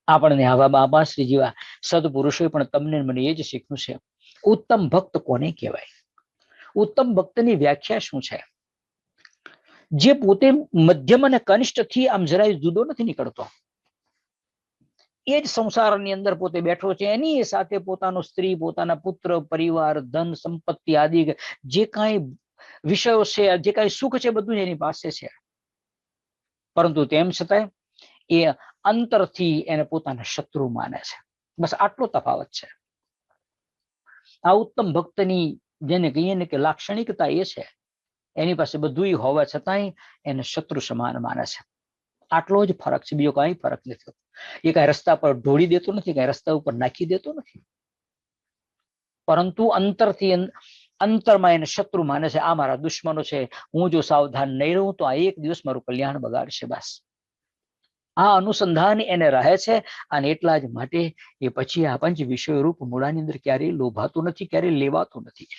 આપણને આવા બાબાશ્રી જેવા સદપુરુષોએ પણ તમને મને એ જ શીખ્યું છે. ઉત્તમ ભક્ત કોને કહેવાય? ઉત્તમ ભક્તની વ્યાખ્યા શું છે? જે પોતે મધ્યમ અને કનિષ્ઠ થી આમ જરાય જુદો નથી નીકળતો, એ જ સંસારની અંદર પોતે બેઠો છે. એની સાથે પોતાનો સ્ત્રી, પોતાના પુત્ર, પરિવાર, ધન સંપત્તિ આદિ જે કાંઈ વિષયો છે, જે કાંઈ સુખ છે, બધું એની પાસે છે. પરંતુ તેમ છતાંય એ અંતરથી એને પોતાના શત્રુ માને છે. બસ આટલો તફાવત છે. આ ઉત્તમ ભક્તની જેને કહીએ ને કે લાક્ષણિકતા એ છે, એની પાસે બધું હોવા છતાંય એને શત્રુ સમાન માને છે. આટલો જ ફરક છે, બીજો કઈ ફરક નથી. એ કઈ રસ્તા પર ઢોળી દેતો નથી, કઈ રસ્તા ઉપર નાખી દેતો નથી, પરંતુ અંતરથી અંતરમાં એને શત્રુ માને છે. આ મારા દુશ્મનો છે, હું જો સાવધાન નહીં રહું તો આ એક દિવસ મારું કલ્યાણ બગાડશે. બસ આ અનુસંધાન એને રહે છે. અને એટલા જ માટે એ પછી આ પંચ વિષય રૂપ મૂળાની અંદર ક્યારેય લોભાતું નથી, ક્યારેય લેવાતું નથી.